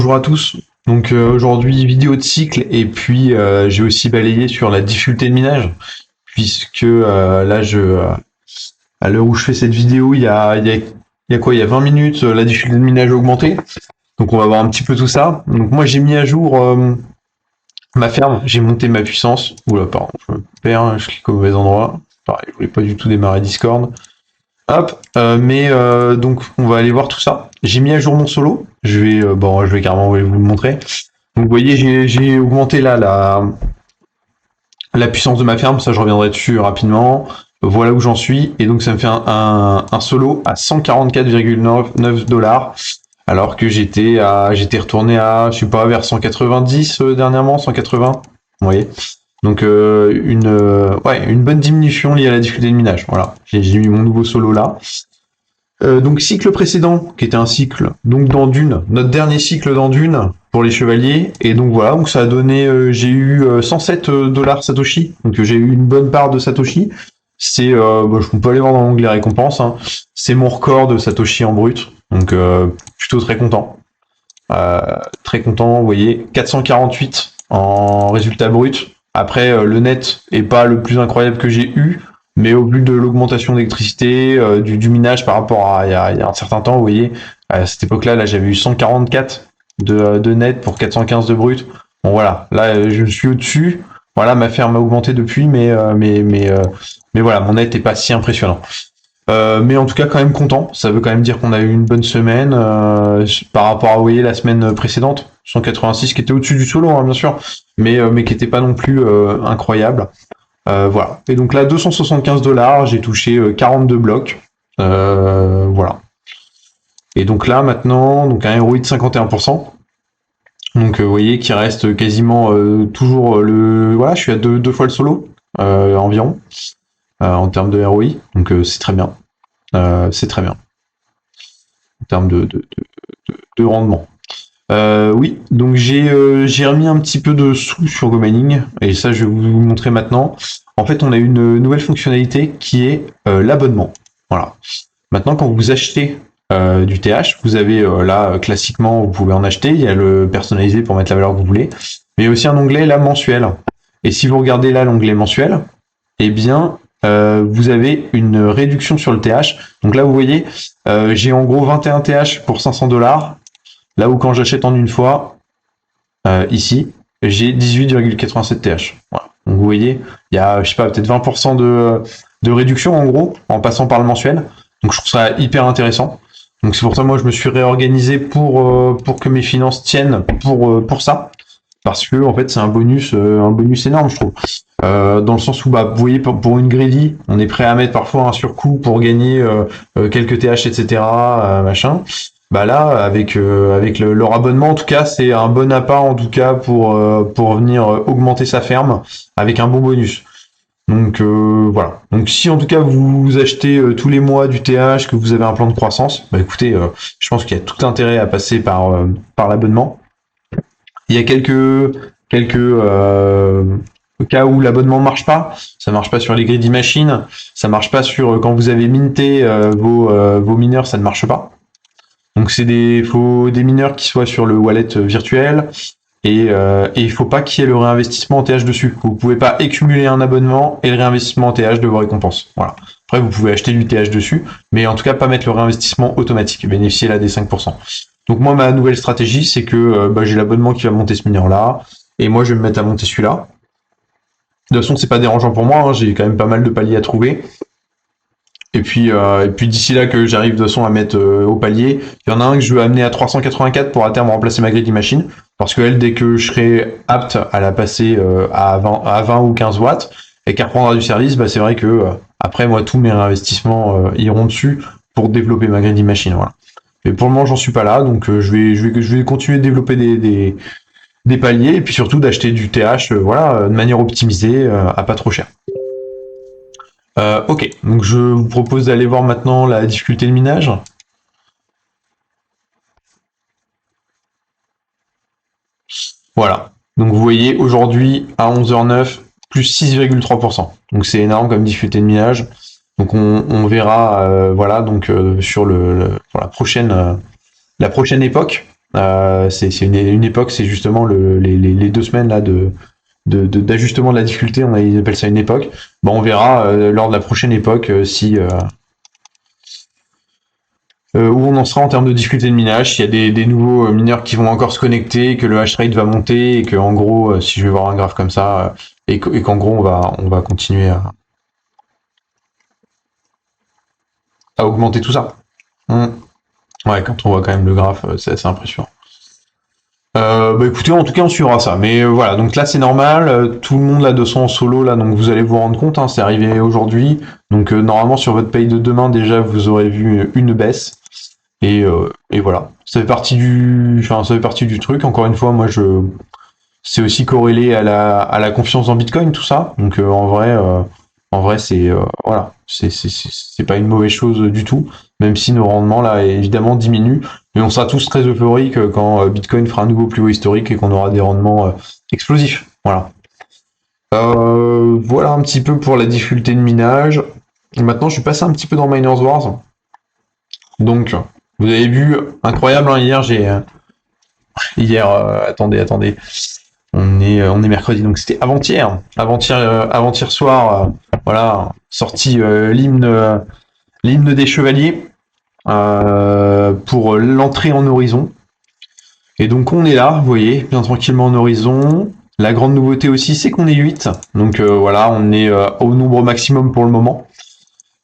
Bonjour à tous. Donc aujourd'hui vidéo de cycle et puis j'ai aussi balayé sur la difficulté de minage puisque là à l'heure où je fais cette vidéo il y a quoi, il y a 20 minutes la difficulté de minage a augmenté. Donc on va voir un petit peu tout ça. Donc moi j'ai mis à jour ma ferme, j'ai monté ma puissance. Oula pardon, je me perds, je clique au mauvais endroit. Pareil, je voulais pas du tout démarrer Discord. Hop, donc on va aller voir tout ça. J'ai mis à jour mon solo. Je vais carrément vous le montrer. Donc vous voyez, j'ai augmenté là la puissance de ma ferme. Ça, je reviendrai dessus rapidement. Voilà où j'en suis. Et donc ça me fait un solo à 144,9 $. Alors que j'étais retourné à, je sais pas, vers 190 dernièrement, 180. Vous voyez. Donc une bonne diminution liée à la difficulté de minage. Voilà, j'ai mis mon nouveau solo là. Donc cycle précédent, qui était un cycle donc dans Dune, notre dernier cycle dans Dune pour les chevaliers. Et donc voilà, donc ça a donné, j'ai eu 107 $ Satoshi. Donc j'ai eu une bonne part de Satoshi. C'est, je peux aller voir dans l'onglet récompenses. Hein. C'est mon record de Satoshi en brut. Donc plutôt très content. Très content, vous voyez, 448 en résultat brut. Après, le net est pas le plus incroyable que j'ai eu, mais au vu de l'augmentation d'électricité, du minage par rapport à il y a un certain temps, vous voyez, à cette époque-là, là, j'avais eu 144 de net pour 415 de brut. Bon voilà, là, je suis au-dessus. Voilà, ma ferme a augmenté depuis, mais voilà, mon net est pas si impressionnant. Mais en tout cas, quand même content. Ça veut quand même dire qu'on a eu une bonne semaine par rapport à, vous voyez, la semaine précédente, 186 qui était au-dessus du solo, hein, bien sûr, mais qui était pas non plus incroyable. Voilà. Et donc là, 275 $, j'ai touché 42 blocs. Voilà. Et donc là, maintenant, donc un ROI de 51%. Donc vous voyez qu'il reste quasiment toujours le. Voilà, je suis à deux fois le solo environ en termes de ROI. Donc c'est très bien. C'est très bien en termes de rendement. Oui, donc j'ai remis un petit peu de sous sur GoMining et ça je vais vous montrer maintenant. En fait, on a une nouvelle fonctionnalité qui est l'abonnement. Voilà. Maintenant, quand vous achetez du TH, vous avez là classiquement, vous pouvez en acheter. Il y a le personnalisé pour mettre la valeur que vous voulez, mais il y a aussi un onglet là mensuel. Et si vous regardez là l'onglet mensuel, eh bien vous avez une réduction sur le TH. Donc là, vous voyez, j'ai en gros 21 TH pour 500 $. Là où quand j'achète en une fois, ici, j'ai 18,87 TH. Voilà. Donc vous voyez, il y a, je sais pas, peut-être 20% de réduction en gros, en passant par le mensuel. Donc je trouve ça hyper intéressant. Donc c'est pour ça, moi, je me suis réorganisé pour que mes finances tiennent pour ça. Parce que en fait c'est un bonus énorme je trouve. Dans le sens où vous voyez pour une greedy, on est prêt à mettre parfois un surcoût pour gagner quelques TH etc. Machin. Bah là avec leur abonnement en tout cas c'est un bon appât en tout cas pour venir augmenter sa ferme avec un bon bonus. Donc voilà. Donc si en tout cas vous achetez tous les mois du TH, que vous avez un plan de croissance, bah écoutez, je pense qu'il y a tout intérêt à passer par l'abonnement. Il y a quelques cas où l'abonnement marche pas. Ça marche pas sur les greedy machines. Ça marche pas sur quand vous avez minté vos mineurs, ça ne marche pas. Donc c'est faut des mineurs qui soient sur le wallet virtuel et il faut pas qu'il y ait le réinvestissement en TH dessus. Vous pouvez pas accumuler un abonnement et le réinvestissement en TH de vos récompenses. Voilà. Après vous pouvez acheter du TH dessus, mais en tout cas pas mettre le réinvestissement automatique et bénéficier là des 5%. Donc moi, ma nouvelle stratégie, c'est que j'ai l'abonnement qui va monter ce mineur-là, et moi, je vais me mettre à monter celui-là. De toute façon, c'est pas dérangeant pour moi, hein, j'ai quand même pas mal de paliers à trouver. Et puis d'ici là que j'arrive de toute façon à mettre au palier, il y en a un que je veux amener à 384 pour à terme remplacer ma greedy machine, parce que elle, dès que je serai apte à la passer à 20 ou 15 watts, et qu'elle reprendra du service, c'est vrai que après, moi, tous mes réinvestissements iront dessus pour développer ma greedy machine, voilà. Mais pour le moment, j'en suis pas là, donc je vais continuer de développer des paliers et puis surtout d'acheter du TH, voilà, de manière optimisée, à pas trop cher. Ok, donc je vous propose d'aller voir maintenant la difficulté de minage. Voilà. Donc vous voyez aujourd'hui à 11h09 plus 6,3%. Donc c'est énorme comme difficulté de minage. Donc on verra, voilà, donc sur pour la prochaine époque. C'est une époque, c'est justement les 2 semaines là d'ajustement de la difficulté, ils appellent ça une époque. Bon, on verra lors de la prochaine époque si où on en sera en termes de difficulté de minage, s'il y a des nouveaux mineurs qui vont encore se connecter, que le hash rate va monter, et que en gros, si je vais voir un graphe comme ça, et qu'en gros on va continuer à augmenter tout ça. Ouais, quand on voit quand même le graphe, c'est assez impressionnant. Bah écoutez, en tout cas on suivra ça. Mais voilà, donc là c'est normal, tout le monde là 200 en solo là, donc vous allez vous rendre compte, hein, c'est arrivé aujourd'hui. Donc normalement sur votre paye de demain déjà vous aurez vu une baisse. Et voilà. Ça fait partie du truc. Encore une fois, c'est aussi corrélé à la confiance en Bitcoin, tout ça. Donc en vrai, voilà, c'est pas une mauvaise chose du tout. Même si nos rendements là évidemment diminuent, mais on sera tous très euphoriques quand Bitcoin fera un nouveau plus haut historique et qu'on aura des rendements explosifs. Voilà. Voilà un petit peu pour la difficulté de minage. Et maintenant, je suis passé un petit peu dans Miners Wars. Donc, vous avez vu, incroyable, hein, attendez, on est mercredi, donc c'était avant-hier soir, voilà, sorti l'hymne des chevaliers pour l'entrée en horizon. Et donc on est là, vous voyez, bien tranquillement en horizon. La grande nouveauté aussi, c'est qu'on est 8, donc voilà, on est au nombre maximum pour le moment.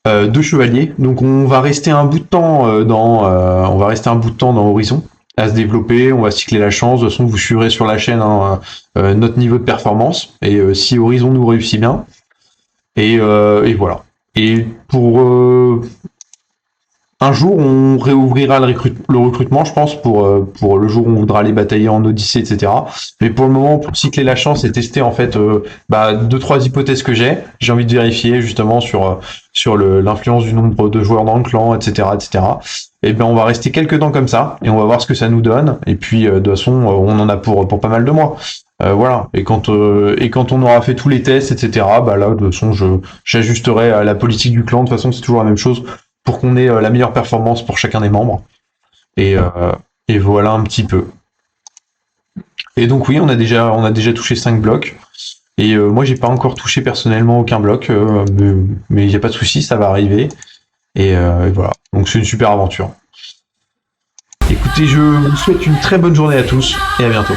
2 chevaliers, donc on va rester un bout de temps dans Horizon à se développer, on va cycler la chance, de toute façon vous suivrez sur la chaîne hein, notre niveau de performance, et si Horizon nous réussit bien, et voilà. Et pour un jour, on réouvrira le recrutement, je pense, pour le jour où on voudra aller batailler en Odyssée, etc. Mais pour le moment, pour cycler la chance et tester en fait 2-3 hypothèses que j'ai envie de vérifier justement sur l'influence du nombre de joueurs dans le clan, etc., etc. Et ben on va rester quelques temps comme ça et on va voir ce que ça nous donne. Et puis de toute façon, on en a pour pas mal de mois. Voilà. Et quand on aura fait tous les tests, etc. Bah là, de toute façon, j'ajusterai la politique du clan. De toute façon, c'est toujours la même chose pour qu'on ait la meilleure performance pour chacun des membres. Et voilà un petit peu. Et donc oui, on a déjà touché 5 blocs. Et moi, j'ai pas encore touché personnellement aucun bloc, mais il n'y a pas de souci, ça va arriver. Et voilà. Donc c'est une super aventure. Écoutez, je vous souhaite une très bonne journée à tous et à bientôt.